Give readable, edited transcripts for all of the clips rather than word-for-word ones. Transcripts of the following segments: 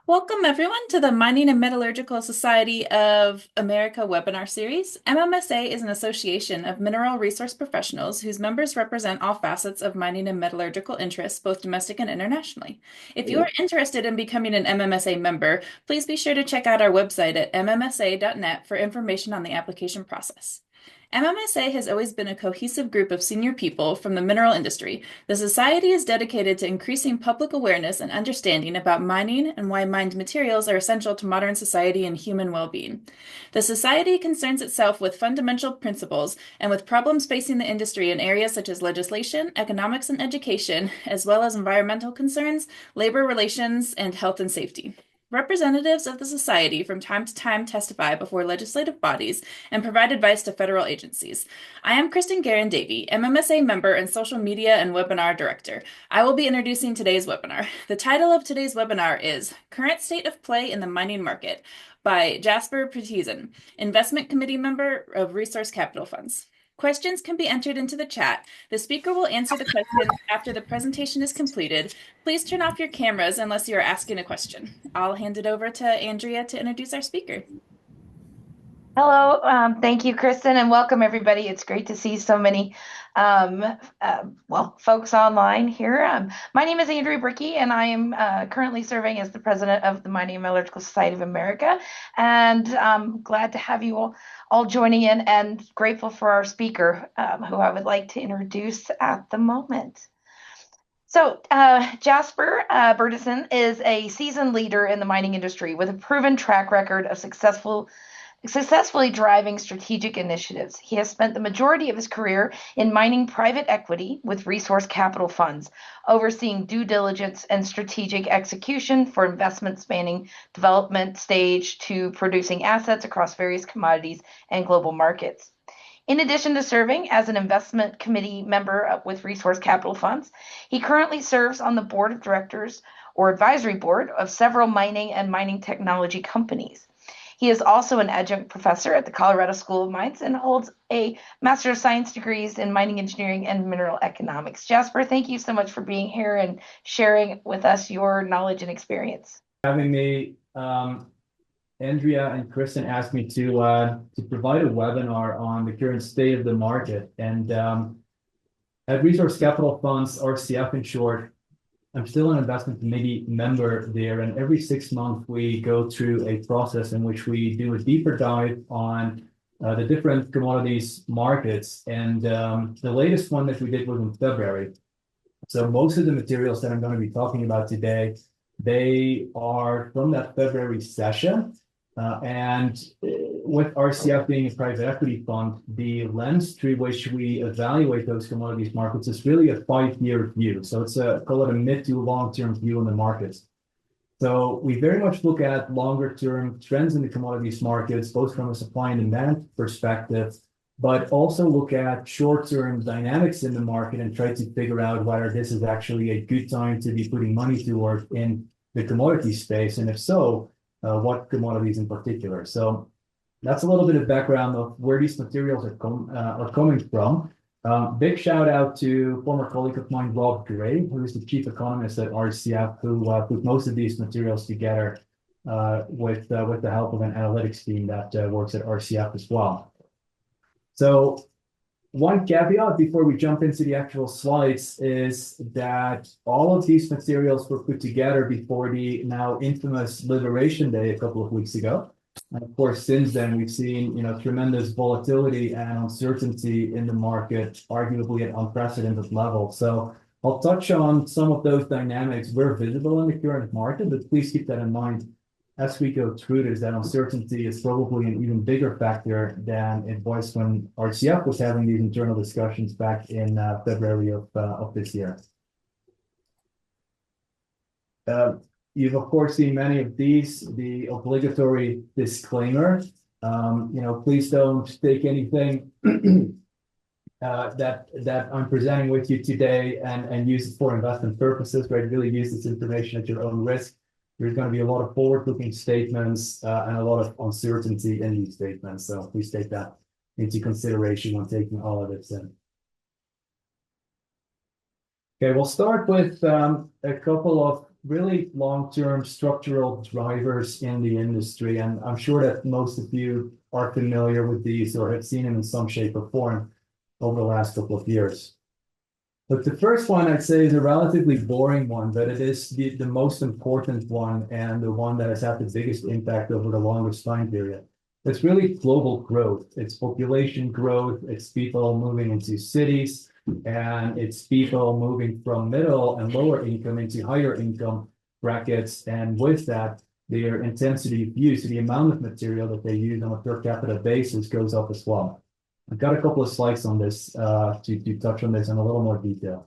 Welcome, everyone, to the Mining and Metallurgical Society of America webinar series. MMSA is an association of mineral resource professionals whose members represent all facets of mining and metallurgical interests, both domestic and internationally. If you are interested in becoming an MMSA member, please be sure to check out our website at mmsa.net for information on the application process. MMSA has always been a cohesive group of senior people from the mineral industry. The society is dedicated to increasing public awareness and understanding about mining and why mined materials are essential to modern society and human well-being. The society concerns itself with fundamental principles and with problems facing the industry in areas such as legislation, economics, and education, as well as environmental concerns, labor relations, and health and safety. Representatives of the Society from time to time testify before legislative bodies and provide advice to federal agencies. I am Kristen Guerin-Davy, MMSA member and social media and webinar director. I will be introducing today's webinar. The title of today's webinar is Current State of Play in the Mining Market by Jasper Bertisen, Investment Committee member of Resource Capital Funds. Questions can be entered into the chat. The speaker will answer the questions after the presentation is completed. Please turn off your cameras unless you are asking a question. I'll hand it over to Andrea to introduce our speaker. Hello, thank you, Kristen, and welcome everybody. It's great to see so many folks online here. My name is Andrea Brickey, and I am currently serving as the president of the Mining and Metallurgical Society of America. And I'm glad to have you all joining in, and grateful for our speaker, who I would like to introduce at the moment. So Jasper Bertisen is a seasoned leader in the mining industry with a proven track record of successfully driving strategic initiatives. He has spent the majority of his career in mining private equity with resource capital funds, overseeing due diligence and strategic execution for investments spanning development stage to producing assets across various commodities and global markets. In addition to serving as an investment committee member with resource capital funds, he currently serves on the board of directors or advisory board of several mining and mining technology companies. He is also an adjunct professor at the Colorado School of Mines and holds a Master of Science degrees in mining engineering and mineral economics. Jasper, thank you so much for being here and sharing with us your knowledge and experience. Having me, Andrea and Kristen asked me to provide a webinar on the current state of the market. And at Resource Capital Funds, RCF in short, I'm still an investment committee member there, and every 6 months we go through a process in which we do a deeper dive on the different commodities markets. And the latest one that we did was in February. So most of the materials that I'm going to be talking about today, they are from that February session. And with RCF being a private equity fund, the lens through which we evaluate those commodities markets is really a 5-year view. So it's call it a mid to long-term view on the markets. So we very much look at longer-term trends in the commodities markets, both from a supply and demand perspective, but also look at short-term dynamics in the market and try to figure out whether this is actually a good time to be putting money to work in the commodity space, and if so, what commodities in particular. So that's a little bit of background of where these materials are coming from. Big shout out to former colleague of mine, Rob Gray, who is the chief economist at RCF, who put most of these materials together with the help of an analytics team that works at RCF as well. So one caveat before we jump into the actual slides is that all of these materials were put together before the now infamous Liberation Day a couple of weeks ago. And of course, since then, we've seen tremendous volatility and uncertainty in the market, arguably at unprecedented levels. So I'll touch on some of those dynamics were visible in the current market, but please keep that in mind as we go through this, that uncertainty is probably an even bigger factor than it was when RCF was having these internal discussions back in February of this year. You've of course seen many of these, the obligatory disclaimer. Please don't take anything that I'm presenting with you today and use it for investment purposes, right? Really use this information at your own risk. There's going to be a lot of forward-looking statements and a lot of uncertainty in these statements. So please take that into consideration when taking all of this in. Okay, we'll start with a couple of really long-term structural drivers in the industry, and I'm sure that most of you are familiar with these or have seen them in some shape or form over the last couple of years. But the first one I'd say is a relatively boring one, but it is the most important one and the one that has had the biggest impact over the longest time period. It's really global growth. It's population growth. It's people moving into cities, and it's people moving from middle and lower income into higher income brackets. And with that, their intensity of use, the amount of material that they use on a per capita basis goes up as well. I've got a couple of slides on this to touch on this in a little more detail.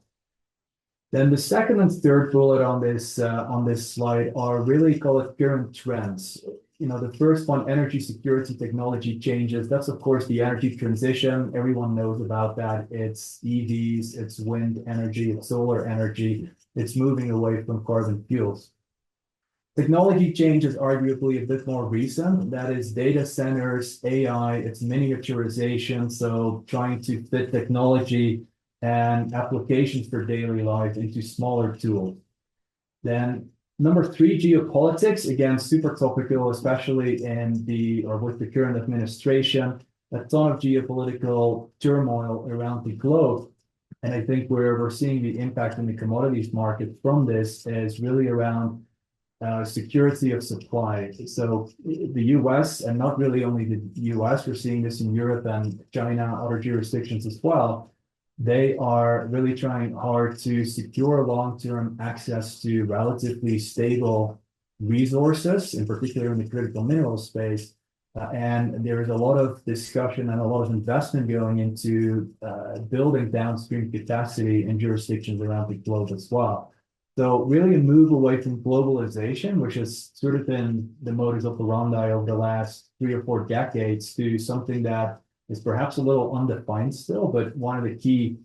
Then the second and third bullet on this slide are really called current trends. You know, the first one, energy security, technology changes. That's of course the energy transition. Everyone knows about that. It's EVs, it's wind energy, it's solar energy. It's moving away from carbon fuels. Technology change is arguably a bit more recent. That is data centers, AI, it's miniaturization. So trying to fit technology and applications for daily life into smaller tools. Then number three, geopolitics, again, super topical, especially with the current administration, a ton of geopolitical turmoil around the globe. And I think where we're seeing the impact in the commodities market from this is really around security of supply. So the US, and not really only the US, we're seeing this in Europe and China, other jurisdictions as well. They are really trying hard to secure long-term access to relatively stable resources, in particular in the critical mineral space. And there is a lot of discussion and a lot of investment going into building downstream capacity in jurisdictions around the globe as well. So really a move away from globalization, which has sort of been the modus operandi over the last 3 or 4 decades, to something that is perhaps a little undefined still, but one of the key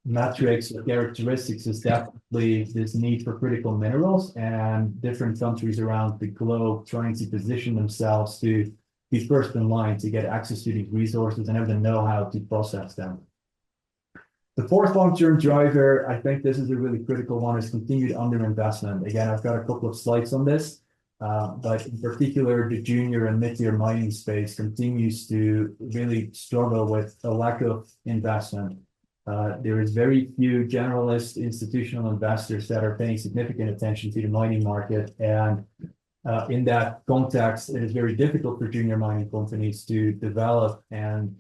metrics or characteristics is definitely this need for critical minerals, and different countries around the globe trying to position themselves to be first in line to get access to these resources and have the know-how to process them. The fourth long-term driver, I think this is a really critical one, is continued underinvestment. Again, I've got a couple of slides on this, but in particular, the junior and mid-tier mining space continues to really struggle with a lack of investment. There is very few generalist institutional investors that are paying significant attention to the mining market. And in that context, it is very difficult for junior mining companies to develop and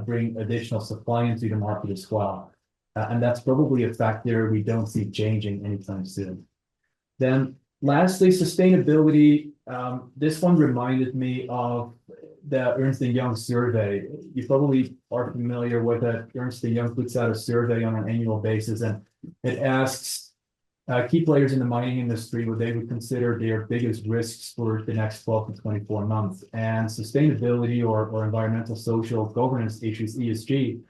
bring additional supply into the market as well. And that's probably a factor we don't see changing anytime soon. Then lastly, sustainability. This one reminded me of the Ernst & Young survey. You probably are familiar with it. Ernst & Young puts out a survey on an annual basis, and it asks key players in the mining industry what they would consider their biggest risks for the next 12 to 24 months. And sustainability or environmental, social, governance issues, ESG,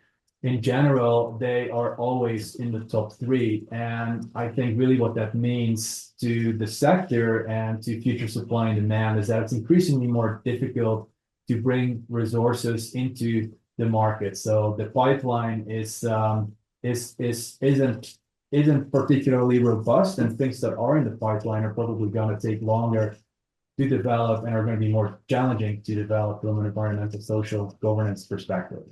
in general, they are always in the top 3. And I think really what that means to the sector and to future supply and demand is that it's increasingly more difficult to bring resources into the market. So the pipeline isn't particularly robust, and things that are in the pipeline are probably going to take longer to develop and are going to be more challenging to develop from an environmental, social, governance perspective.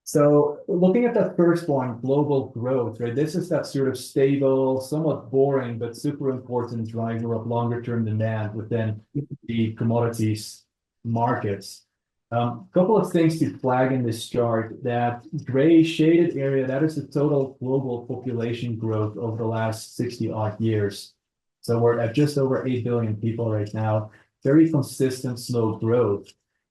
So looking at that first one, global growth, right? This is that sort of stable, somewhat boring, but super important driver of longer term demand within the commodities markets. Couple of things to flag in this chart. That gray shaded area, that is the total global population growth over the last 60 odd years. So we're at just over 8 billion people right now. Very consistent, slow growth.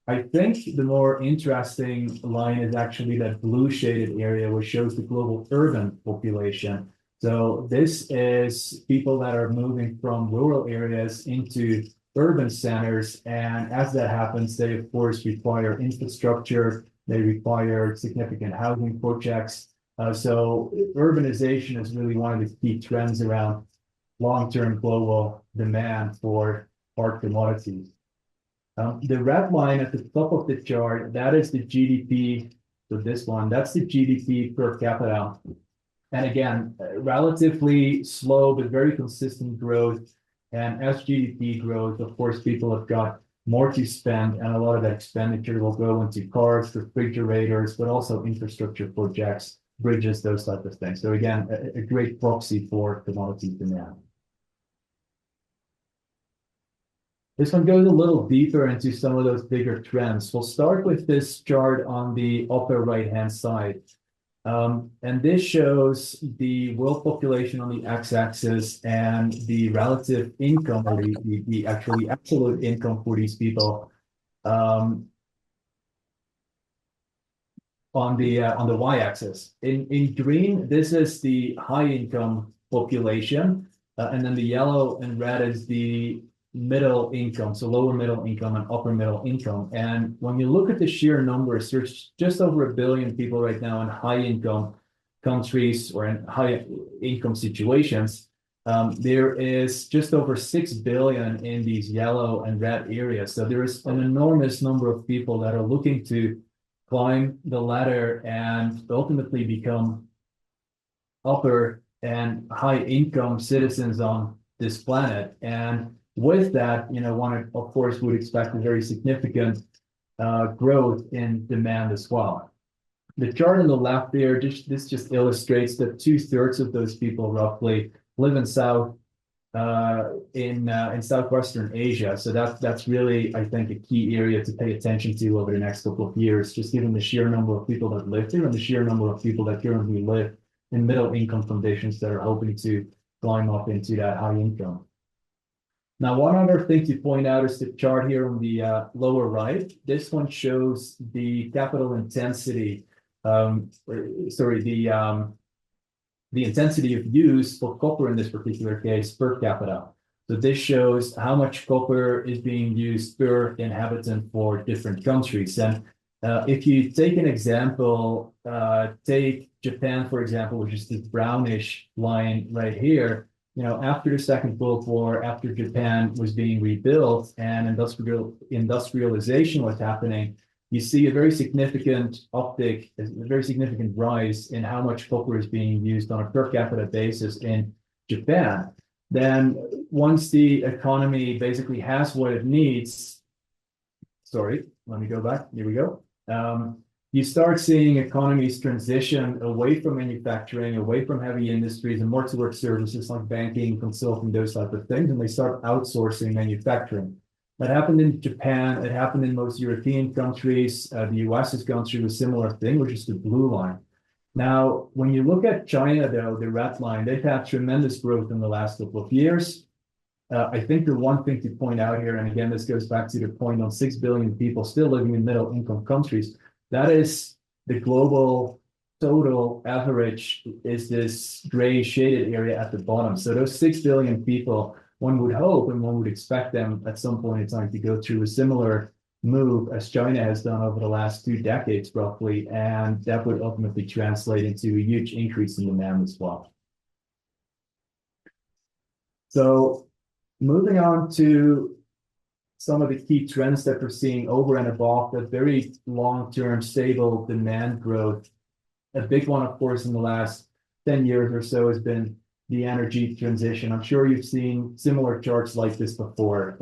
I think the more interesting line is actually that blue shaded area, which shows the global urban population. So this is people that are moving from rural areas into urban centers. And as that happens, they of course require infrastructure, they require significant housing projects. So urbanization is really one of the key trends around long-term global demand for hard commodities. The red line at the top of the chart, that is the GDP. So this one, that's the GDP per capita. And again, relatively slow, but very consistent growth. And as GDP grows, of course, people have got more to spend, and a lot of that expenditure will go into cars, refrigerators, but also infrastructure projects, bridges, those types of things. So again, a great proxy for commodity demand. This one goes a little deeper into some of those bigger trends. We'll start with this chart on the upper right-hand side. And this shows the world population on the x-axis and the relative income, or the actually absolute income for these people on the y-axis. In green, this is the high income population, and then the yellow and red is the middle income, so lower middle income and upper middle income. And when you look at the sheer numbers, there's just over 1 billion people right now in high income countries or in high income situations. There is just over 6 billion in these yellow and red areas. So there is an enormous number of people that are looking to climb the ladder and ultimately become upper and high income citizens on this planet. And with that, one of course would expect a very significant growth in demand as well. The chart on the left there, this just illustrates that 2/3 of those people roughly live in Southwestern Asia. So that's really, I think, a key area to pay attention to over the next couple of years, just given the sheer number of people that live there and the sheer number of people that currently live in middle income conditions that are hoping to climb up into that high income. Now, one other thing to point out is the chart here on the lower right. This one shows the capital intensity, the intensity of use for copper in this particular case per capita. So this shows how much copper is being used per inhabitant for different countries. And if you take an example, take Japan, for example, which is this brownish line right here. After the Second World War, after Japan was being rebuilt and industrialization was happening, you see a very significant uptick, a very significant rise in how much copper is being used on a per capita basis in Japan. Then once the economy basically has what it needs, sorry, let me go back, here we go. You start seeing economies transition away from manufacturing, away from heavy industries, and more towards services like banking, consulting, those types of things, and they start outsourcing manufacturing. That happened in Japan. It happened in most European countries. The US has gone through a similar thing, which is the blue line. Now, when you look at China, though, the red line, they've had tremendous growth in the last couple of years. I think the one thing to point out here, and again, this goes back to the point on 6 billion people still living in middle income countries, that is the global total average is this gray shaded area at the bottom. So those 6 billion people, one would hope and one would expect them at some point in time to go through a similar move as China has done over the last 2 decades, roughly, and that would ultimately translate into a huge increase in demand as well. So moving on to some of the key trends that we're seeing over and above that very long-term stable demand growth. A big one, of course, in the last 10 years or so has been the energy transition. I'm sure you've seen similar charts like this before.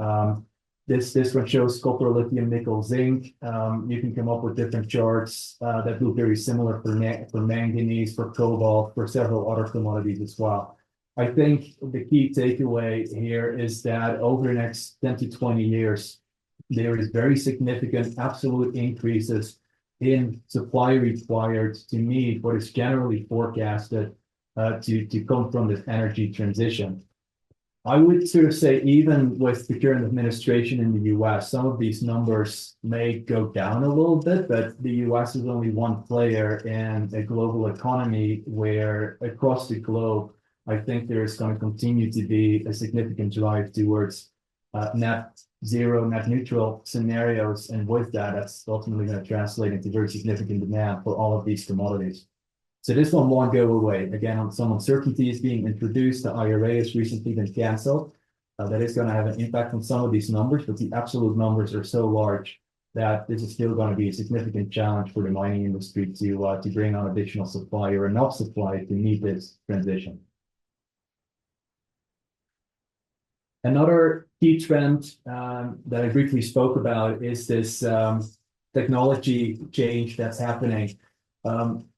This one shows copper, lithium, nickel, zinc. You can come up with different charts that look very similar for manganese, for cobalt, for several other commodities as well. I think the key takeaway here is that over the next 10 to 20 years, there is very significant absolute increases in supply required to meet what is generally forecasted to come from this energy transition. I would sort of say even with the current administration in the US, some of these numbers may go down a little bit, but the US is only one player in a global economy where across the globe, I think there's going to continue to be a significant drive towards net zero, net neutral scenarios. And with that, that's ultimately going to translate into very significant demand for all of these commodities. So this one won't go away. Again, some uncertainty is being introduced. The IRA has recently been canceled. That is going to have an impact on some of these numbers, but the absolute numbers are so large that this is still going to be a significant challenge for the mining industry to bring on additional supply or enough supply to meet this transition. Another key trend that I briefly spoke about is this technology change that's happening.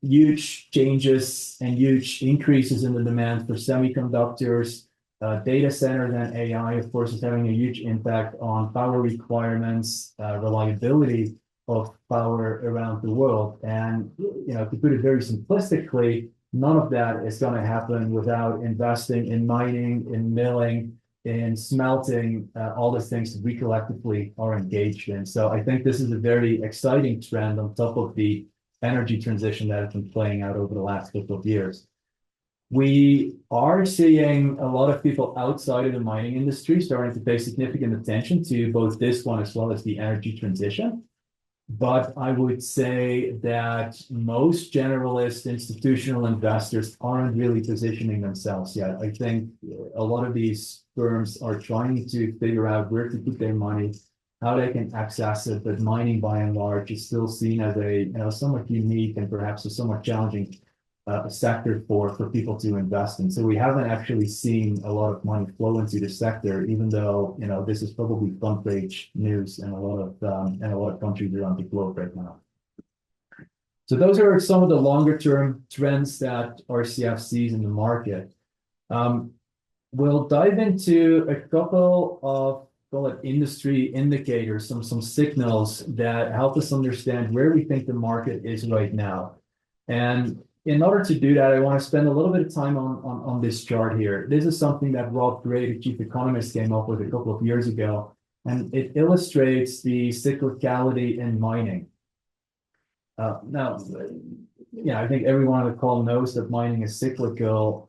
Huge changes and huge increases in the demand for semiconductors, data centers, and AI, of course, is having a huge impact on power requirements, reliability of power around the world. And to put it very simplistically, none of that is going to happen without investing in mining, in milling, in smelting, all the things that we collectively are engaged in. So I think this is a very exciting trend on top of the energy transition that has been playing out over the last couple of years. We are seeing a lot of people outside of the mining industry starting to pay significant attention to both this one as well as the energy transition. But I would say that most generalist institutional investors aren't really positioning themselves yet. I think a lot of these firms are trying to figure out where to put their money, how they can access it, but mining by and large is still seen as a somewhat unique and perhaps a somewhat challenging sector for people to invest in. So we haven't actually seen a lot of money flow into the sector, even though this is probably front page news in a lot of countries around the globe right now. So those are some of the longer term trends that RCF sees in the market. We'll dive into a couple of call it industry indicators, some signals that help us understand where we think the market is right now. And in order to do that, I want to spend a little bit of time on this chart here. This is something that Rob Gray, the chief economist, came up with a couple of years ago, and it illustrates the cyclicality in mining. Now, I think everyone on the call knows that mining is cyclical.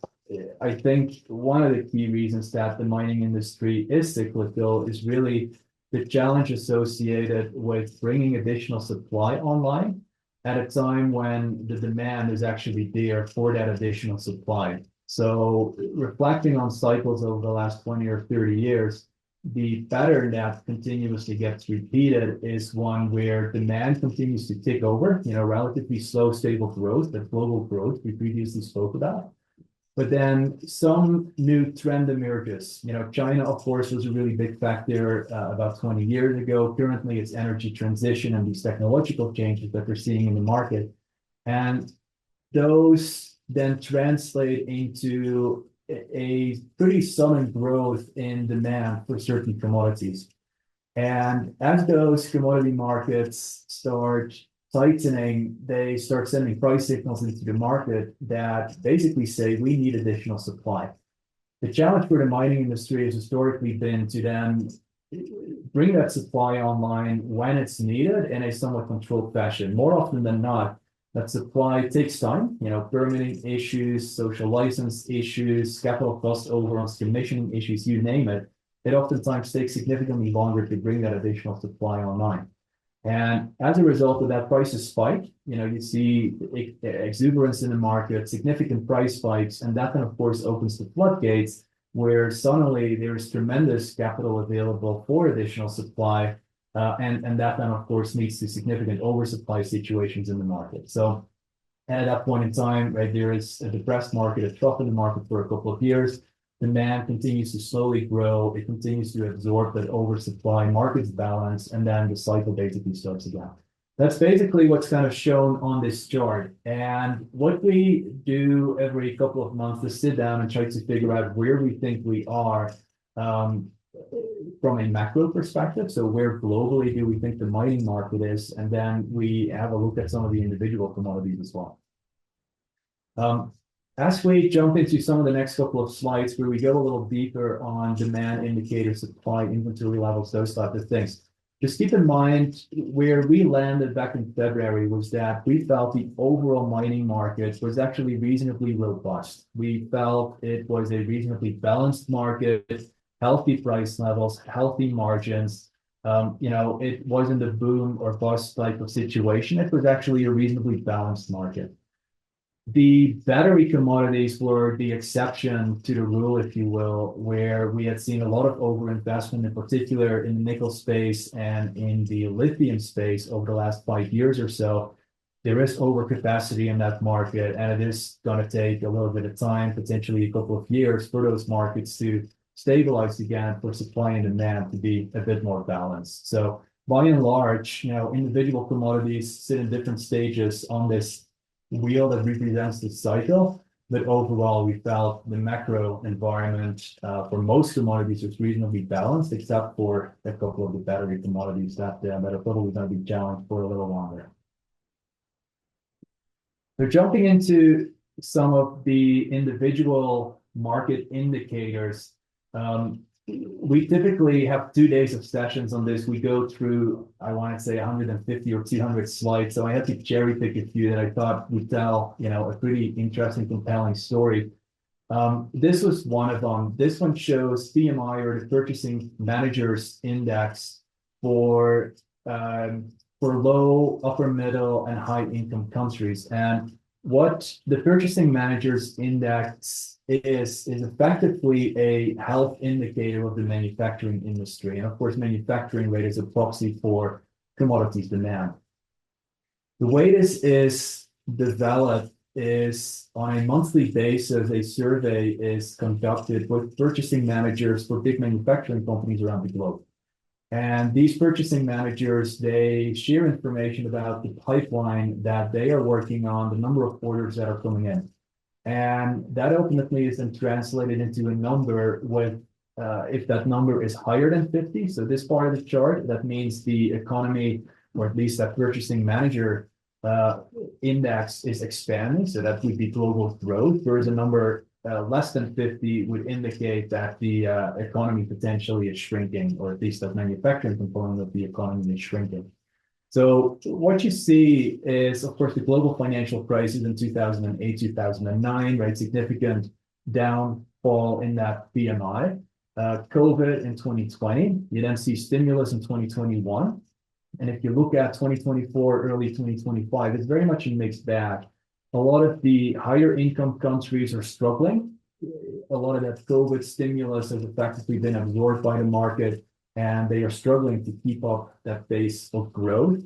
I think one of the key reasons that the mining industry is cyclical is really the challenge associated with bringing additional supply online at a time when the demand is actually there for that additional supply. So reflecting on cycles over the last 20 or 30 years, the pattern that continuously gets repeated is one where demand continues to tick over, relatively slow, stable growth, that global growth we previously spoke about. But then some new trend emerges. China, of course, was a really big factor about 20 years ago. Currently, it's energy transition and these technological changes that we're seeing in the market. And those then translate into a pretty sudden growth in demand for certain commodities. And as those commodity markets start tightening, they start sending price signals into the market that basically say we need additional supply. The challenge for the mining industry has historically been to then bring that supply online when it's needed in a somewhat controlled fashion. More often than not, that supply takes time, permitting issues, social license issues, capital cost overruns, commissioning issues, you name it. It oftentimes takes significantly longer to bring that additional supply online. And as a result of that, prices spike. You see exuberance in the market, significant price spikes, and that then, of course, opens the floodgates where suddenly there's tremendous capital available for additional supply, and that then, of course, leads to significant oversupply situations in the market. So at that point in time, right, there is a depressed market, a trough in the market for a couple of years. Demand continues to slowly grow. It continues to absorb that oversupply, markets balance, and then the cycle basically starts again. That's basically what's kind of shown on this chart. And what we do every couple of months is sit down and try to figure out where we think we are from a macro perspective. So where globally do we think the mining market is? And then we have a look at some of the individual commodities as well. As we jump into some of the next couple of slides where we go a little deeper on demand indicators, supply, inventory levels, those types of things, just keep in mind where we landed back in February was that we felt the overall mining market was actually reasonably robust. We felt it was a reasonably balanced market, healthy price levels, healthy margins. It wasn't a boom or bust type of situation. It was actually a reasonably balanced market. The battery commodities were the exception to the rule, if you will, where we had seen a lot of overinvestment, in particular in the nickel space and in the lithium space over the last 5 years or so. There is overcapacity in that market, and it is going to take a little bit of time, potentially a couple of years, for those markets to stabilize again, for supply and demand to be a bit more balanced. So by and large, individual commodities sit in different stages on this wheel that represents the cycle. But overall, we felt the macro environment for most commodities was reasonably balanced, except for a couple of the battery commodities that are probably going to be challenged for a little longer. So jumping into some of the individual market indicators, we typically have 2 days of sessions on this. We go through, I want to say, 150 or 200 slides. So I had to cherry pick a few that I thought would tell, a pretty interesting, compelling story. This was one of them. This one shows PMI, or the Purchasing Managers Index, for low, upper middle, and high income countries. And what the Purchasing Managers Index is effectively a health indicator of the manufacturing industry. And of course, manufacturing rate is a proxy for commodities demand. The way this is developed is on a monthly basis, a survey is conducted with purchasing managers for big manufacturing companies around the globe. And these purchasing managers, they share information about the pipeline that they are working on, the number of orders that are coming in. And that ultimately is then translated into a number with, if that number is higher than 50, so this part of the chart, that means the economy, or at least that purchasing manager index is expanding, so that would be global growth, whereas a number less than 50 would indicate that the economy potentially is shrinking, or at least that manufacturing component of the economy is shrinking. So what you see is, of course, the global financial crisis in 2008, 2009, right? Significant downfall in that PMI. COVID in 2020, you then see stimulus in 2021. And if you look at 2024, early 2025, it's very much a mixed bag. A lot of the higher income countries are struggling. A lot of that COVID stimulus has effectively been absorbed by the market, and they are struggling to keep up that pace of growth.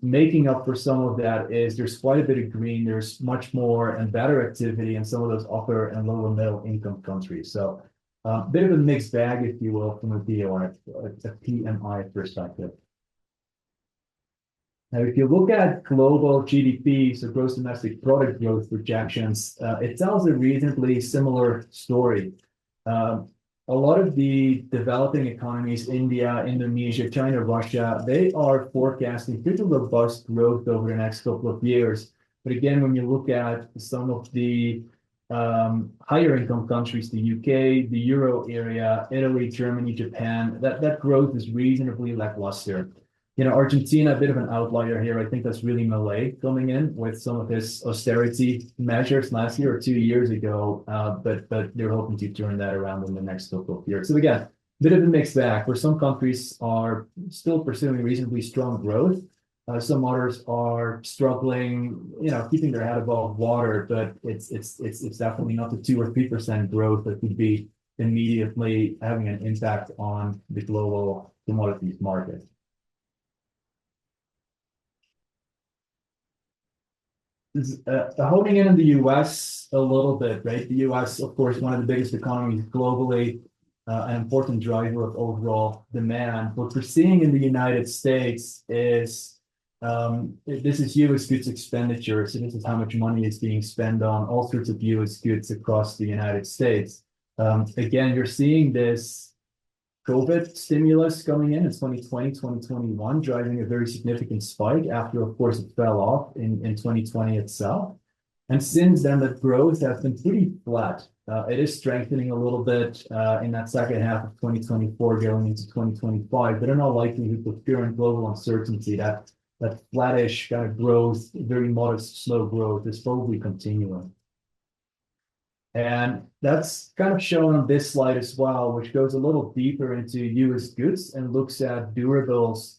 Making up for some of that is there's quite a bit of green. There's much more and better activity in some of those upper and lower middle income countries. So a bit of a mixed bag, if you will, from a PMI perspective. Now, if you look at global GDP, so gross domestic product growth projections, it tells a reasonably similar story. A lot of the developing economies, India, Indonesia, China, Russia, they are forecasting pretty robust growth over the next couple of years. But again, when you look at some of the higher income countries, the UK, the Euro area, Italy, Germany, Japan, that growth is reasonably lackluster. Argentina, a bit of an outlier here. I think that's really Malay coming in with some of his austerity measures last year or 2 years ago, but they're hoping to turn that around in the next couple of years. So again, a bit of a mixed bag, where some countries are still pursuing reasonably strong growth. Some others are struggling, keeping their head above water, but it's definitely not the 2 or 3% growth that would be immediately having an impact on the global commodities market. Honing in on the US a little bit, right? The US, of course, one of the biggest economies globally, an important driver of overall demand. What we're seeing in the United States is this is US goods expenditure. So this is how much money is being spent on all sorts of US goods across the United States. Again, you're seeing this COVID stimulus coming in 2020, 2021, driving a very significant spike after, of course, it fell off in 2020 itself. And since then, that growth has been pretty flat. It is strengthening a little bit in that second half of 2024 going into 2025, but in all likelihood, with current global uncertainty, that flattish kind of growth, very modest, slow growth is probably continuing. And that's kind of shown on this slide as well, which goes a little deeper into US goods and looks at durables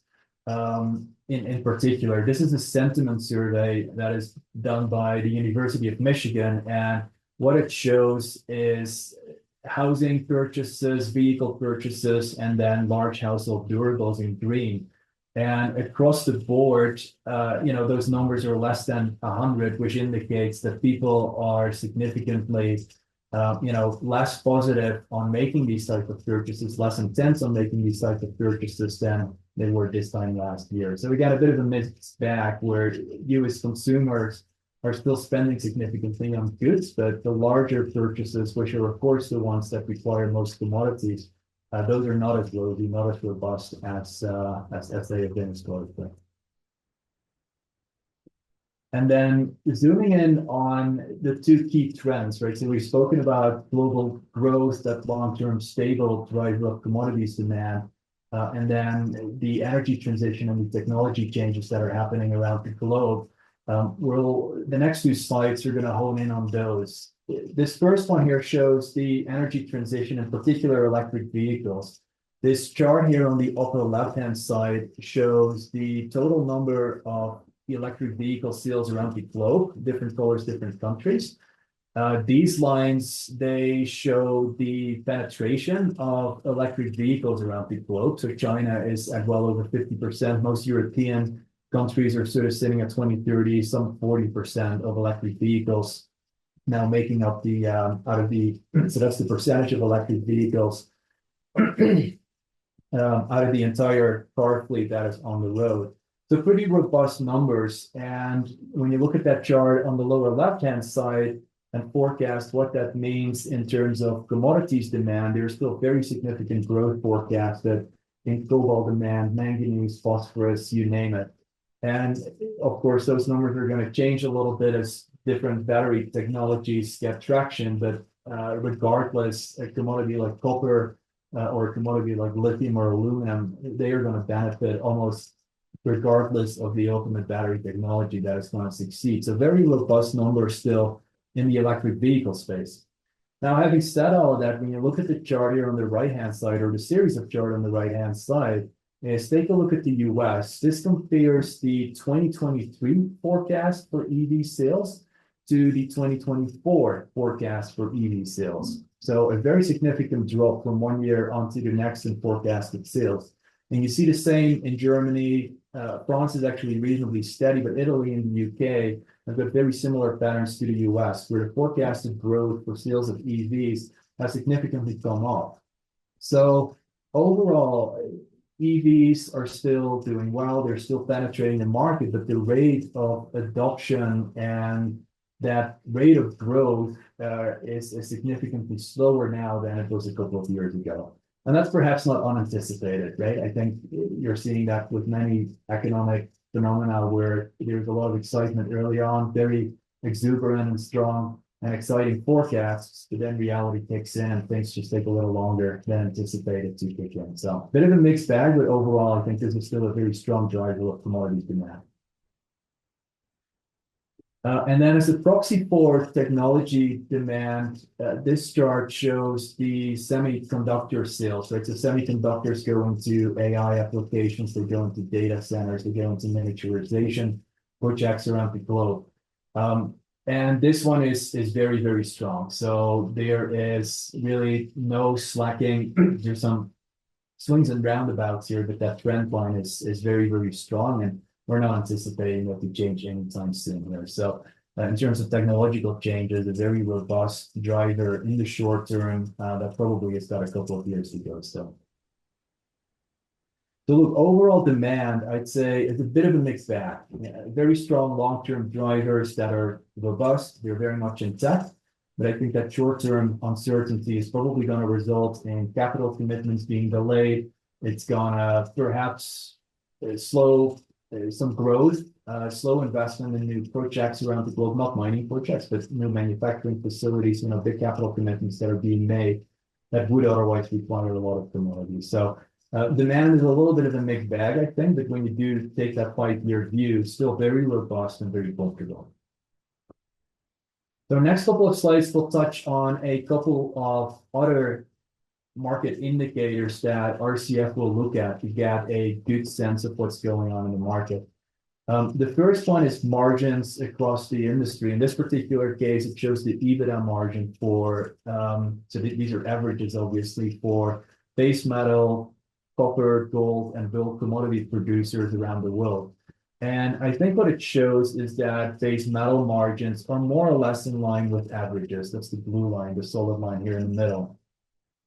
in particular. This is a sentiment survey that is done by the University of Michigan, and what it shows is housing purchases, vehicle purchases, and then large household durables in green. And across the board, those numbers are less than 100, which indicates that people are significantly, less positive on making these type of purchases, less intense on making these type of purchases than they were this time last year. So we got a bit of a mixed bag where U.S. consumers are still spending significantly on goods, but the larger purchases, which are of course the ones that require most commodities, those are not as rosy, not as robust as they have been historically. And then zooming in on the two key trends, right? So we've spoken about global growth, that long-term stable driver of commodities demand, and then the energy transition and the technology changes that are happening around the globe. The next two slides are going to hone in on those. This first one here shows the energy transition, in particular electric vehicles. This chart here on the upper left-hand side shows the total number of electric vehicle sales around the globe, different colors, different countries. These lines, they show the penetration of electric vehicles around the globe. So China is at well over 50%. Most European countries are sort of sitting at 20-30, some 40% of electric vehicles now making up the so that's the percentage of electric vehicles out of the entire car fleet that is on the road. So pretty robust numbers. And when you look at that chart on the lower left-hand side and forecast what that means in terms of commodities demand, there's still very significant growth forecasted in cobalt demand, manganese, phosphorus, you name it. And of course, those numbers are going to change a little bit as different battery technologies get traction. But regardless, a commodity like copper or a commodity like lithium or aluminum, they are going to benefit almost regardless of the ultimate battery technology that is going to succeed. So very robust numbers still in the electric vehicle space. Now, having said all of that, when you look at the chart here on the right-hand side, or the series of chart on the right-hand side, is take a look at the US. This compares the 2023 forecast for EV sales to the 2024 forecast for EV sales. So a very significant drop from one year onto the next in forecasted sales. And you see the same in Germany. France is actually reasonably steady, but Italy and the UK have got very similar patterns to the US, where the forecasted growth for sales of EVs has significantly come off. So overall, EVs are still doing well. They're still penetrating the market, but the rate of adoption and that rate of growth is significantly slower now than it was a couple of years ago. And that's perhaps not unanticipated, right? I think you're seeing that with many economic phenomena where there's a lot of excitement early on, very exuberant and strong and exciting forecasts, but then reality kicks in and things just take a little longer than anticipated to kick in. So a bit of a mixed bag, but overall, I think this is still a very strong driver of commodities demand. And then as a proxy for technology demand, this chart shows the semiconductor sales, right? So semiconductors go into AI applications, they go into data centers, they go into miniaturization projects around the globe. And this one is very, very strong. So there is really no slacking. There's some swings and roundabouts here, but that trend line is very, very strong. And we're not anticipating that to change anytime soon here. So in terms of technological changes, a very robust driver in the short term that probably has got a couple of years to go still. So look, overall demand, I'd say it's a bit of a mixed bag. Very strong long-term drivers that are robust. They're very much intact. But I think that short-term uncertainty is probably going to result in capital commitments being delayed. It's going to perhaps slow some growth, slow investment in new projects around the globe, not mining projects, but new manufacturing facilities, big capital commitments that are being made that would otherwise require a lot of commodities. So demand is a little bit of a mixed bag, I think, but when you do take that 5-year view, still very robust and very comfortable. So next couple of slides will touch on a couple of other market indicators that RCF will look at to get a good sense of what's going on in the market. The first one is margins across the industry. In this particular case, it shows the EBITDA margin for, these are averages, obviously, for base metal, copper, gold, and bulk commodity producers around the world. And I think what it shows is that base metal margins are more or less in line with averages. That's the blue line, the solid line here in the middle.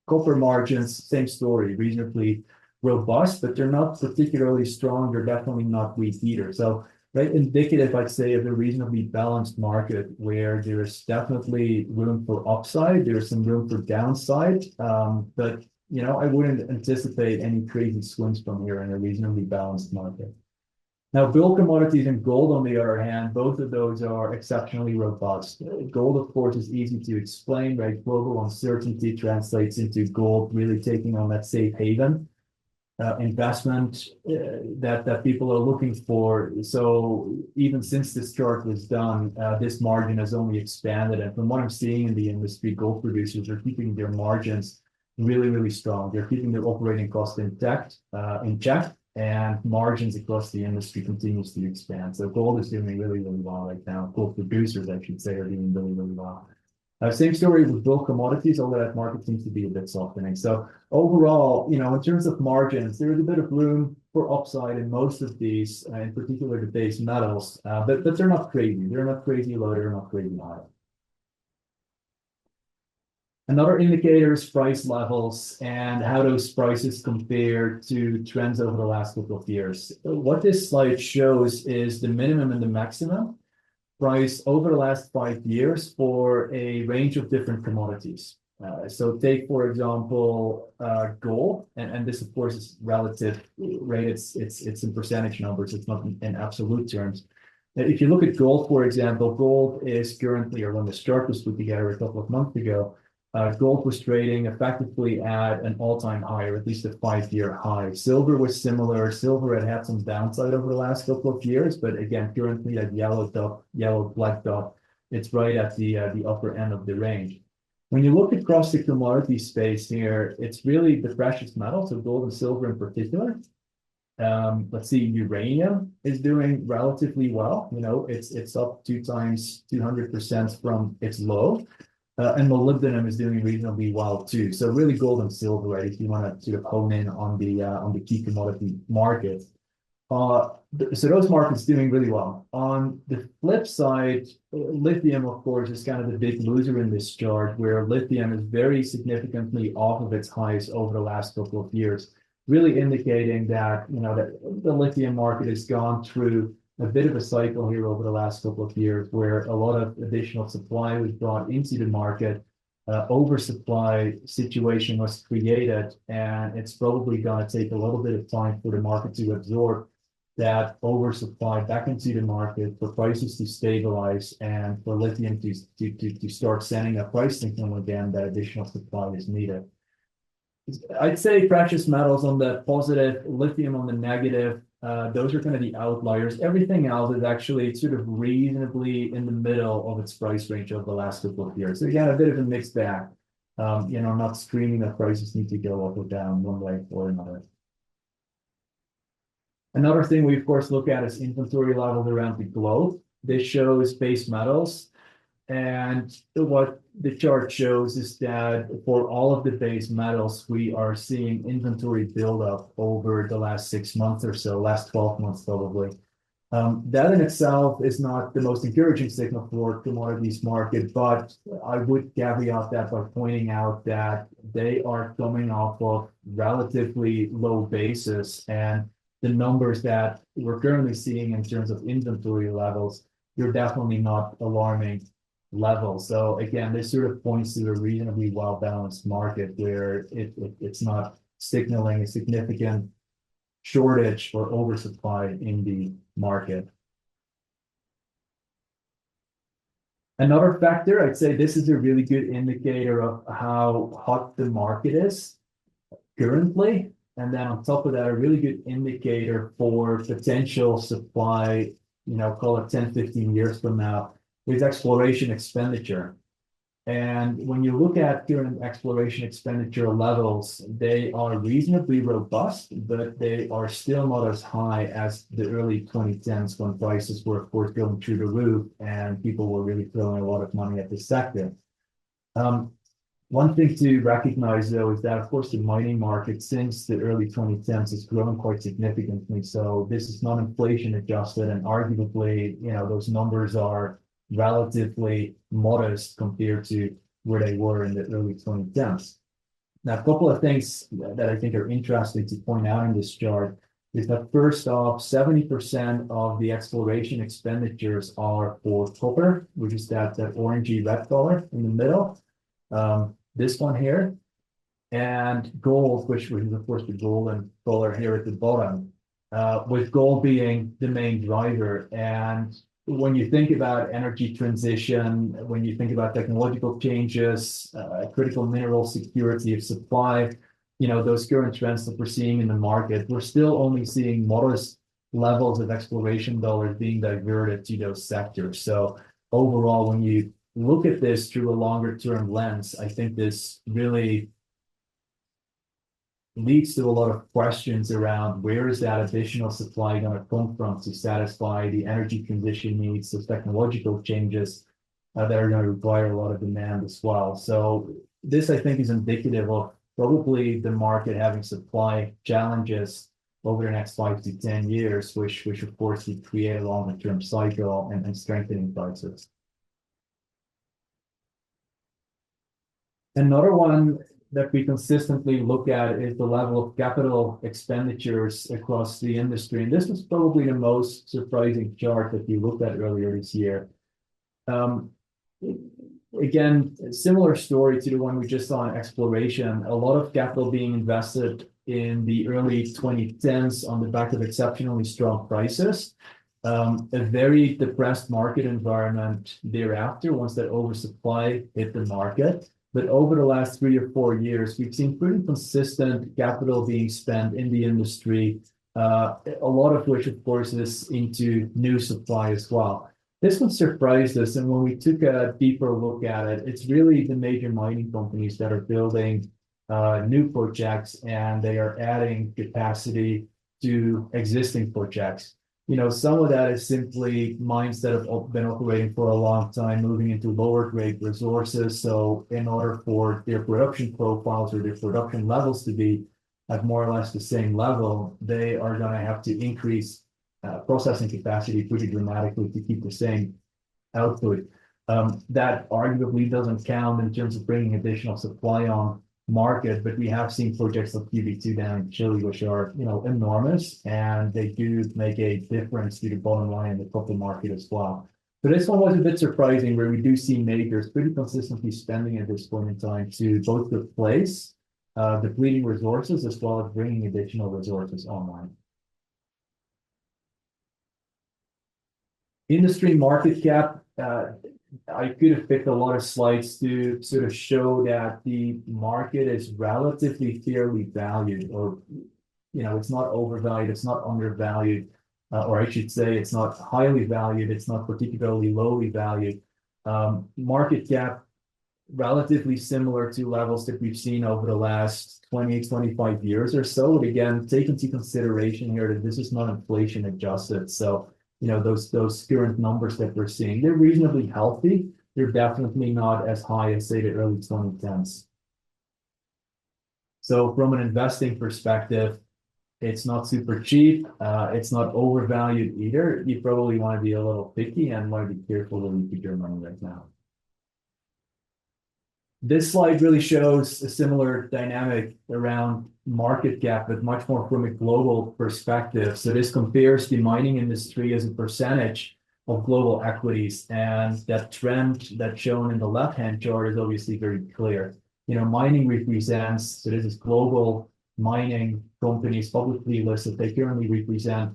Copper margins, same story, reasonably robust, but they're not particularly strong. They're definitely not weak either. So, right, indicative, I'd say, of a reasonably balanced market where there is definitely room for upside. There's some room for downside, but I wouldn't anticipate any crazy swings from here in a reasonably balanced market. Now, bulk commodities and gold, on the other hand, both of those are exceptionally robust. Gold, of course, is easy to explain, right? Global uncertainty translates into gold really taking on that safe haven investment that people are looking for. So even since this chart was done, this margin has only expanded. And from what I'm seeing in the industry, gold producers are keeping their margins really, really strong. They're keeping their operating costs in check, and margins across the industry continues to expand. So gold is doing really, really well right now. Gold producers, I should say, are doing really, really well. Same story with bulk commodities, although that market seems to be a bit softening. So overall, in terms of margins, there is a bit of room for upside in most of these, in particular the base metals, but they're not crazy. They're not crazy low, they're not crazy high. Another indicator is price levels and how those prices compare to trends over the last couple of years. What this slide shows is the minimum and the maximum price over the last 5 years for a range of different commodities. So take, for example, gold, and this, of course, is relative, right? It's in percentage numbers. It's not in absolute terms. If you look at gold, for example, gold is currently, or when the chart was put together a couple of months ago, gold was trading effectively at an all-time high, or at least a 5-year high. Silver was similar. Silver had some downside over the last couple of years, but again, currently that black dot, it's right at the upper end of the range. When you look across the commodity space here, it's really the precious metals, so gold and silver in particular. Let's see, uranium is doing relatively well. It's up 200% from its low. And molybdenum is doing reasonably well too. So really gold and silver, right? If you want to sort of hone in on the key commodity markets. So those markets doing really well. On the flip side, lithium, of course, is kind of the big loser in this chart, where lithium is very significantly off of its highs over the last couple of years, really indicating that that the lithium market has gone through a bit of a cycle here over the last couple of years where a lot of additional supply was brought into the market. Oversupply situation was created, and it's probably going to take a little bit of time for the market to absorb that oversupply back into the market, for prices to stabilize, and for lithium to start sending a price signal again that additional supply is needed. I'd say precious metals on the positive, lithium on the negative. Those are kind of the outliers. Everything else is actually sort of reasonably in the middle of its price range over the last couple of years. So again, a bit of a mixed bag. Not screaming that prices need to go up or down one way or another. Another thing we, of course, look at is inventory levels around the globe. This shows base metals. And what the chart shows is that for all of the base metals, we are seeing inventory buildup over the last 6 months or so, last 12 months probably. That in itself is not the most encouraging signal for commodities market, but I would caveat that by pointing out that they are coming off of relatively low basis, and the numbers that we're currently seeing in terms of inventory levels, you're definitely not alarming level. So again, this sort of points to a reasonably well-balanced market where it's not signaling a significant shortage or oversupply in the market. Another factor, I'd say this is a really good indicator of how hot the market is currently. And then on top of that, a really good indicator for potential supply, call it 10, 15 years from now, is exploration expenditure. And when you look at current exploration expenditure levels, they are reasonably robust, but they are still not as high as the early 2010s when prices were, of course, going through the roof and people were really throwing a lot of money at the sector. One thing to recognize, though, is that, of course, the mining market since the early 2010s has grown quite significantly. So this is not inflation adjusted, and arguably, those numbers are relatively modest compared to where they were in the early 2010s. Now, a couple of things that I think are interesting to point out in this chart is that first off, 70% of the exploration expenditures are for copper, which is that orangey red color in the middle. This one here, and gold, which is of course the golden color here at the bottom, with gold being the main driver. And when you think about energy transition, when you think about technological changes, critical mineral security of supply, those current trends that we're seeing in the market, we're still only seeing modest levels of exploration dollars being diverted to those sectors. So overall, when you look at this through a longer term lens, I think this really leads to a lot of questions around where is that additional supply going to come from to satisfy the energy transition needs, the technological changes that are going to require a lot of demand as well. So this, I think, is indicative of probably the market having supply challenges over the next 5 to 10 years, which of course would create a longer term cycle and strengthening prices. Another one that we consistently look at is the level of capital expenditures across the industry. And this was probably the most surprising chart that we looked at earlier this year. Again, a similar story to the one we just saw in exploration, a lot of capital being invested in the early 2010s on the back of exceptionally strong prices. A very depressed market environment thereafter, once that oversupply hit the market. But over the last 3 or 4 years, we've seen pretty consistent capital being spent in the industry, a lot of which, of course, is into new supply as well. This one surprised us, and when we took a deeper look at it, it's really the major mining companies that are building new projects, and they are adding capacity to existing projects. Some of that is simply mines that have been operating for a long time, moving into lower grade resources. So in order for their production profiles or their production levels to be at more or less the same level, they are going to have to increase processing capacity pretty dramatically to keep the same output. That arguably doesn't count in terms of bringing additional supply on market, but we have seen projects like QB2 down in Chile, which are enormous, and they do make a difference to the bottom line in the copper market as well. So this one was a bit surprising, where we do see majors pretty consistently spending at this point in time to both replace depleting resources as well as bringing additional resources online. Industry market cap. I could have picked a lot of slides to sort of show that the market is relatively fairly valued, or, it's not overvalued, it's not undervalued, or I should say it's not highly valued, it's not particularly lowly valued. Market cap relatively similar to levels that we've seen over the last 20, 25 years or so. But again, take into consideration here that this is not inflation adjusted. So those current numbers that we're seeing, they're reasonably healthy. They're definitely not as high as, say, the early 2010s. So from an investing perspective, it's not super cheap. It's not overvalued either. You probably want to be a little picky and want to be careful where you put your money right now. This slide really shows a similar dynamic around market cap, but much more from a global perspective. So this compares the mining industry as a percentage of global equities, and that trend that's shown in the left-hand chart is obviously very clear. Mining represents, so this is global mining companies publicly listed. They currently represent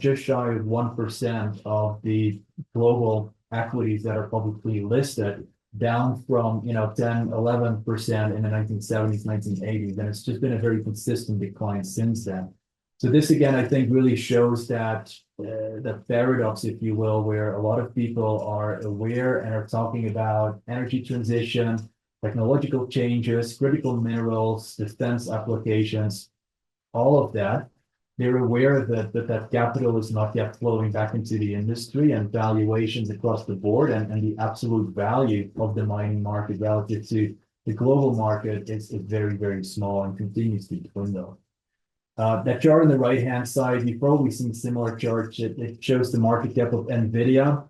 just shy of 1% of the global equities that are publicly listed, down from 10, 11% in the 1970s, 1980s, and it's just been a very consistent decline since then. So this again, I think, really shows that that paradox, if you will, where a lot of people are aware and are talking about energy transition, technological changes, critical minerals, defense applications, all of that. They're aware that capital is not yet flowing back into the industry, and valuations across the board and the absolute value of the mining market relative to the global market is very, very small and continues to dwindle. That chart on the right-hand side, you've probably seen similar charts. It shows the market cap of NVIDIA.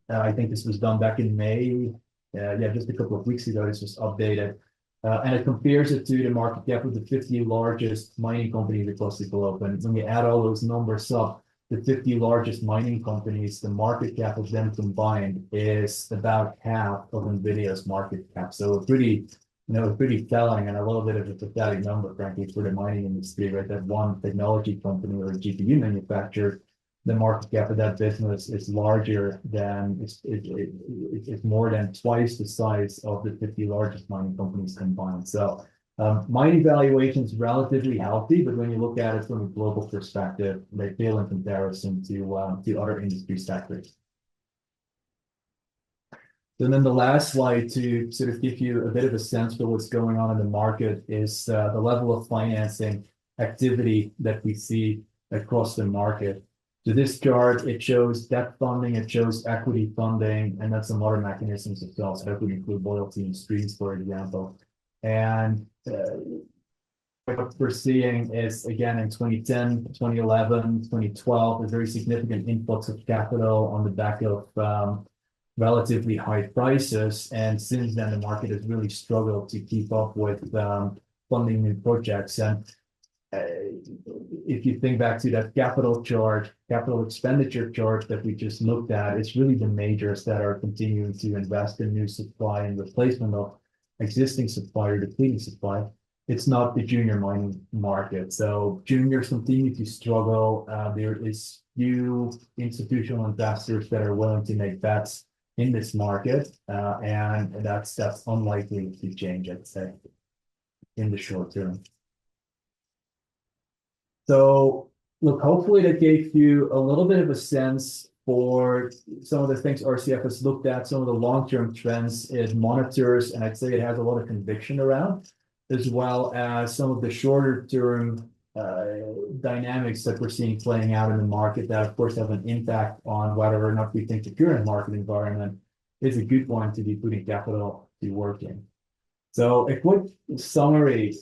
I think this was done back in May. Yeah, just a couple of weeks ago, this was updated. And it compares it to the market cap of the 50 largest mining companies across the globe. And when you add all those numbers up, the 50 largest mining companies, the market cap of them combined is about half of NVIDIA's market cap. So a pretty pretty telling and a little bit of a pathetic number, frankly, for the mining industry, right? That one technology company or a GPU manufacturer, the market cap of that business is larger than, it's more than twice the size of the 50 largest mining companies combined. So mining valuations relatively healthy, but when you look at it from a global perspective, they fail in comparison to other industry sectors. And then the last slide to sort of give you a bit of a sense for what's going on in the market is the level of financing activity that we see across the market. So this chart, it shows debt funding, it shows equity funding, and then some other mechanisms as well. So that would include loyalty and streams, for example. And what we're seeing is, again, in 2010, 2011, 2012, a very significant influx of capital on the back of relatively high prices. And since then, the market has really struggled to keep up with funding new projects. And if you think back to that capital expenditure chart that we just looked at, it's really the majors that are continuing to invest in new supply and replacement of existing supply or depleting supply. It's not the junior mining market. So juniors continue to struggle. There is few institutional investors that are willing to make bets in this market, and that's unlikely to change, I'd say, in the short term. So look, hopefully that gave you a little bit of a sense for some of the things RCF has looked at, some of the long-term trends it monitors, and I'd say it has a lot of conviction around, as well as some of the shorter-term dynamics that we're seeing playing out in the market that, of course, have an impact on whether or not we think the current market environment is a good one to be putting capital to work in. So a quick summary,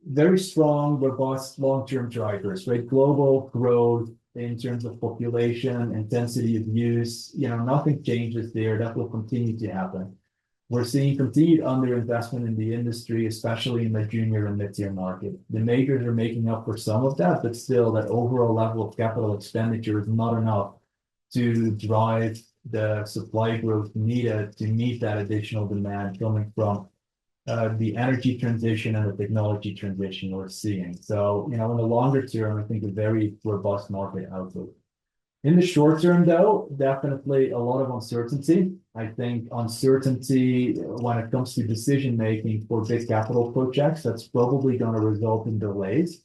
very strong, robust long-term drivers, right? Global growth in terms of population, intensity of use, nothing changes there. That will continue to happen. We're seeing continued underinvestment in the industry, especially in the junior and mid-tier market. The majors are making up for some of that, but still that overall level of capital expenditure is not enough to drive the supply growth needed to meet that additional demand coming from the energy transition and the technology transition we're seeing. So, in the longer term, I think a very robust market outlook. In the short term, though, definitely a lot of uncertainty. I think uncertainty when it comes to decision making for big capital projects, that's probably going to result in delays.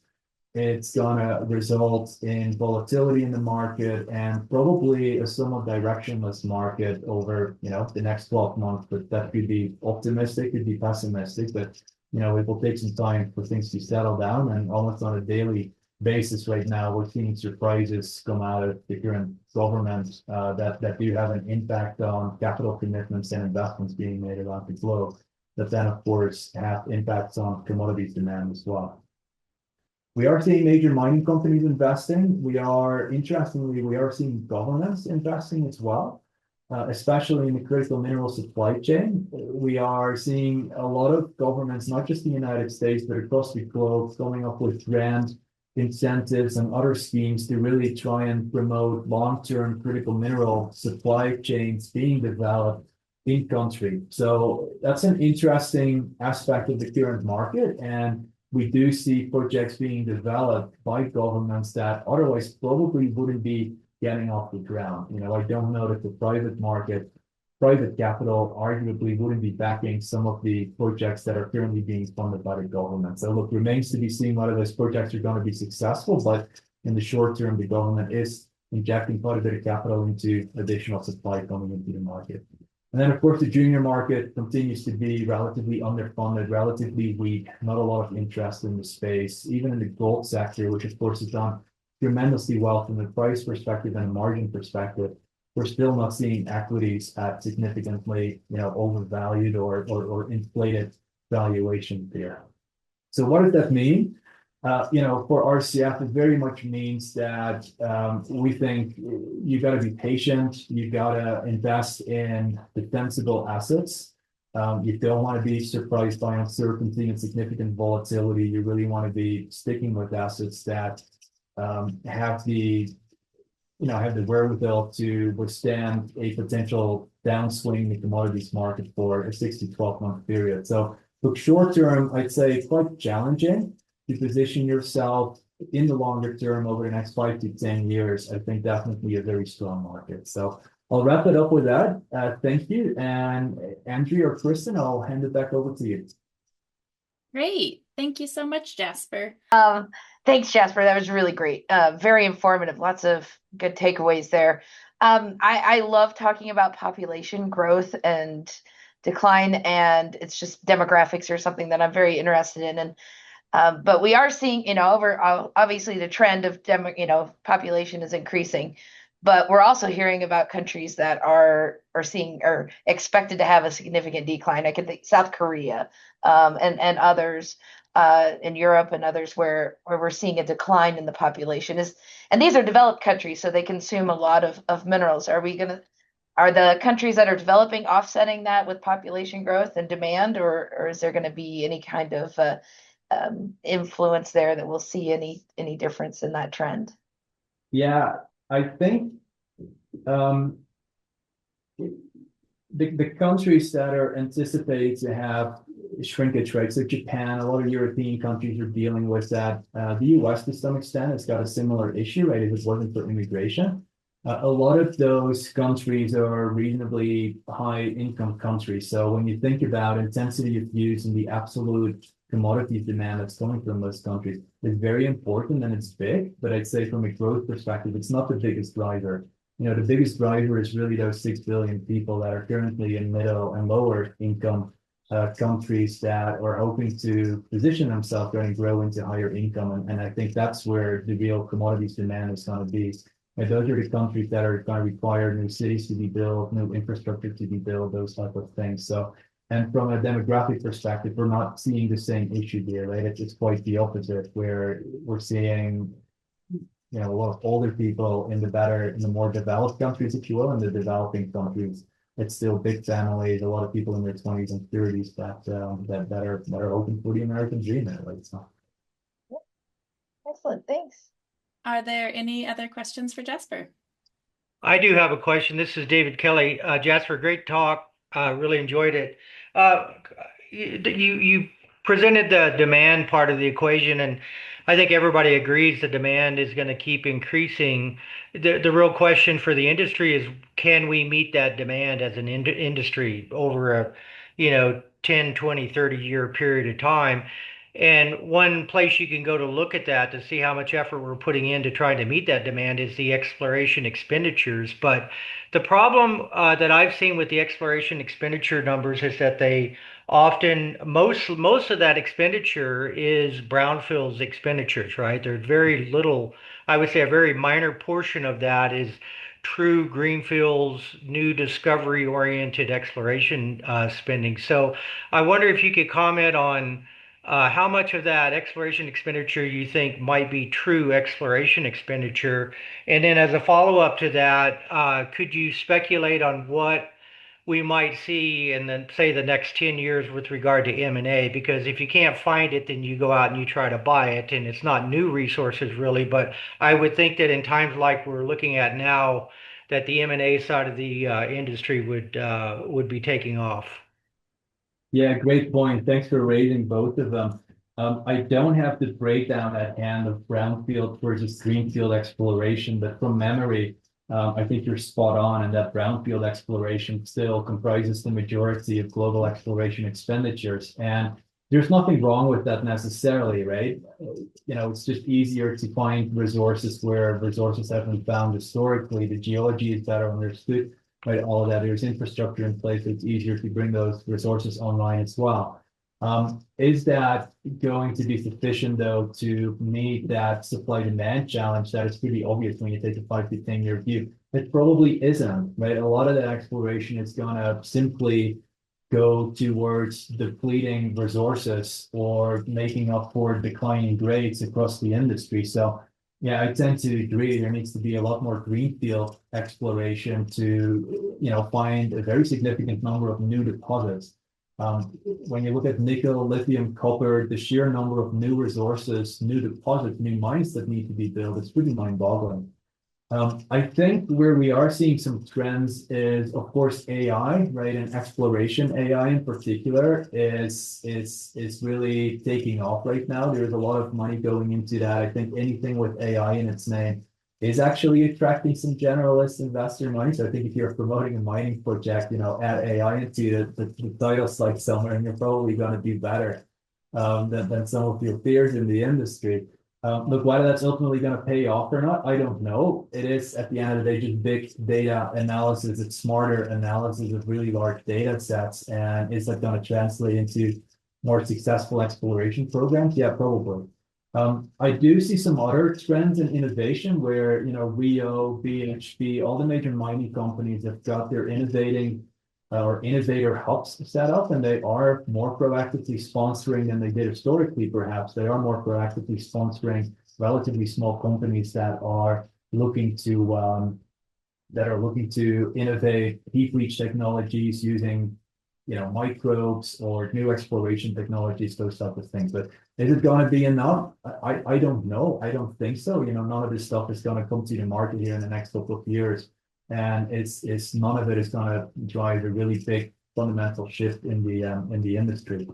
It's going to result in volatility in the market and probably a somewhat directionless market over, the next 12 months. But that could be optimistic, could be pessimistic. But, it will take some time for things to settle down. And almost on a daily basis right now, we're seeing surprises come out of the current government that do have an impact on capital commitments and investments being made around the globe. That then, of course, have impacts on commodities demand as well. We are seeing major mining companies investing. Interestingly, we are seeing governments investing as well, especially in the critical mineral supply chain. We are seeing a lot of governments, not just in the United States, but across the globe, coming up with grant incentives and other schemes to really try and promote long-term critical mineral supply chains being developed in country. So that's an interesting aspect of the current market. And we do see projects being developed by governments that otherwise probably wouldn't be getting off the ground. I don't know that the private private capital arguably wouldn't be backing some of the projects that are currently being funded by the government. So look, remains to be seen whether those projects are going to be successful, but in the short term, the government is injecting quite a bit of capital into additional supply coming into the market. And then, of course, the junior market continues to be relatively underfunded, relatively weak, not a lot of interest in the space, even in the gold sector, which of course has done tremendously well from a price perspective and a margin perspective. We're still not seeing equities at significantly, overvalued or inflated valuation there. So what does that mean? For RCF, it very much means that we think you got to be patient. You got to invest in defensible assets. You don't want to be surprised by uncertainty and significant volatility. You really want to be sticking with assets that have the wherewithal to withstand a potential downswing in the commodities market for a 6 to 12-month period. So look, short term, I'd say it's quite challenging to position yourself in the longer term over the next 5 to 10 years. I think definitely a very strong market. So I'll wrap it up with that. Thank you. And Andrea or Kristen, I'll hand it back over to you. Great. Thank you so much, Jasper. Thanks, Jasper. That was really great. Very informative. Lots of good takeaways there. I love talking about population growth and decline, and it's just demographics or something that I'm very interested in. And but we are seeing, obviously the trend of population is increasing, but we're also hearing about countries that are expected to have a significant decline. I can think South Korea, and others in Europe and others where we're seeing a decline in the population and these are developed countries, so they consume a lot of minerals. Are the countries that are developing offsetting that with population growth and demand, or is there going to be any kind of influence there that we'll see any difference in that trend? Yeah, I think the countries that are anticipated to have shrinkage rates, so Japan, a lot of European countries are dealing with that. The US to some extent has got a similar issue, right? If it wasn't for immigration. A lot of those countries are reasonably high income countries. So when you think about intensity of use and the absolute commodities demand that's coming from those countries, it's very important and it's big, but I'd say from a growth perspective, it's not the biggest driver. The biggest driver is really those 6 billion people that are currently in middle and lower income countries that are hoping to position themselves and grow into higher income. And I think that's where the real commodities demand is going to be. And those are the countries that are going to require new cities to be built, new infrastructure to be built, those type of things. So, and from a demographic perspective, we're not seeing the same issue there, right? It's quite the opposite, where we're seeing, a lot of older people in the more developed countries, if you will, and the developing countries. It's still big families, a lot of people in their 20s and 30s that are open for the American dream, right? So. Excellent, thanks. Are there any other questions for Jasper? I do have a question. This is David Kelly. Jasper, great talk. Really enjoyed it. You presented the demand part of the equation, and I think everybody agrees the demand is going to keep increasing. The real question for the industry is, can we meet that demand as an industry over a 10, 20, 30-year period of time? And one place you can go to look at that to see how much effort we're putting into trying to meet that demand is the exploration expenditures. But the problem that I've seen with the exploration expenditure numbers is that they often, most of that expenditure is brownfields expenditures, right? There's very little, I would say a very minor portion of that is true greenfields, new discovery oriented exploration spending. So I wonder if you could comment on how much of that exploration expenditure you think might be true exploration expenditure? And then as a follow-up to that, could you speculate on what we might see in the next 10 years with regard to M&A? Because if you can't find it, then you go out and you try to buy it, and it's not new resources really, but I would think that in times like we're looking at now, that the M&A side of the industry would be taking off. Yeah, great point. Thanks for raising both of them. I don't have the breakdown at hand of brownfield versus greenfield exploration, but from memory, I think you're spot on, and that brownfield exploration still comprises the majority of global exploration expenditures. And there's nothing wrong with that necessarily, right? It's just easier to find resources where resources have been found historically. The geology is better understood, right? All of that. There's infrastructure in place, so it's easier to bring those resources online as well. Is that going to be sufficient, though, to meet that supply-demand challenge that is pretty obvious when you take a 5 to 10 year view? It probably isn't, right? A lot of that exploration is going to simply go towards depleting resources or making up for declining grades across the industry. So, yeah, I tend to agree. There needs to be a lot more greenfield exploration to, find a very significant number of new deposits. When you look at nickel, lithium, copper, the sheer number of new resources, new deposits, new mines that need to be built, it's pretty mind-boggling. I think where we are seeing some trends is, of course, AI, right? And exploration AI in particular is really taking off right now. There's a lot of money going into that. I think anything with AI in its name is actually attracting some generalist investor money. So I think if you're promoting a mining project, add AI into it, the title slide somewhere, and you're probably going to do better than some of your peers in the industry. Look, whether that's ultimately going to pay off or not, I don't know. It is, at the end of the day, just big data analysis. It's smarter analysis of really large data sets. And is that going to translate into more successful exploration programs? Yeah, probably. I do see some other trends in innovation where, Rio, BHP, all the major mining companies have got their or innovator hubs set up, and they are more proactively sponsoring than they did historically, perhaps. They are more proactively sponsoring relatively small companies that are looking to innovate heap leach technologies using microbes or new exploration technologies, those type of things. But is it going to be enough? I don't know. I don't think so. None of this stuff is going to come to the market here in the next couple of years. And it's none of it is going to drive a really big fundamental shift in the industry.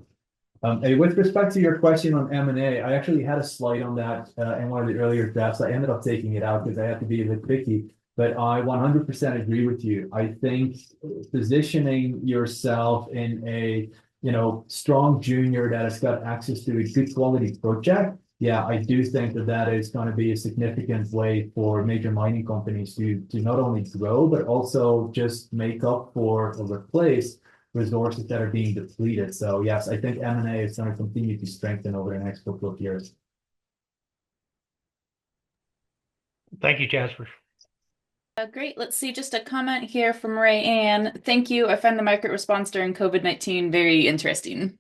And with respect to your question on M&A, I actually had a slide on that in one of the earlier drafts. I ended up taking it out because I had to be a bit picky, but I 100% agree with you. I think positioning yourself in a strong junior that has got access to a good quality project, yeah, I do think that is going to be a significant way for major mining companies to not only grow, but also just make up for or replace resources that are being depleted. So yes, I think M&A is going to continue to strengthen over the next couple of years. Thank you, Jasper. Great. Let's see just a comment here from Ray Ann. Thank you. I find the market response during COVID-19 very interesting.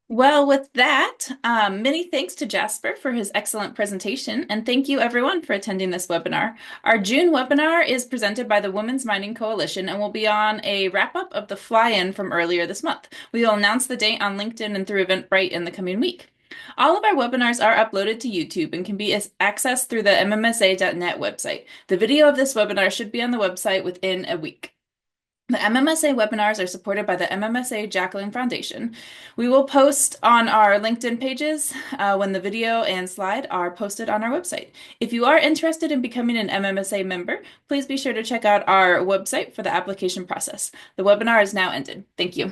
Well, with that, many thanks to Jasper for his excellent presentation, and thank you everyone for attending this webinar. Our June webinar is presented by the Women's Mining Coalition and will be on a wrap-up of the fly-in from earlier this month. We will announce the date on LinkedIn and through Eventbrite in the coming week. All of our webinars are uploaded to YouTube and can be accessed through the MMSA.net website. The video of this webinar should be on the website within a week. The MMSA webinars are supported by the MMSA Jacqueline Foundation. We will post on our LinkedIn pages when the video and slide are posted on our website. If you are interested in becoming an MMSA member, please be sure to check out our website for the application process. The webinar is now ended. Thank you.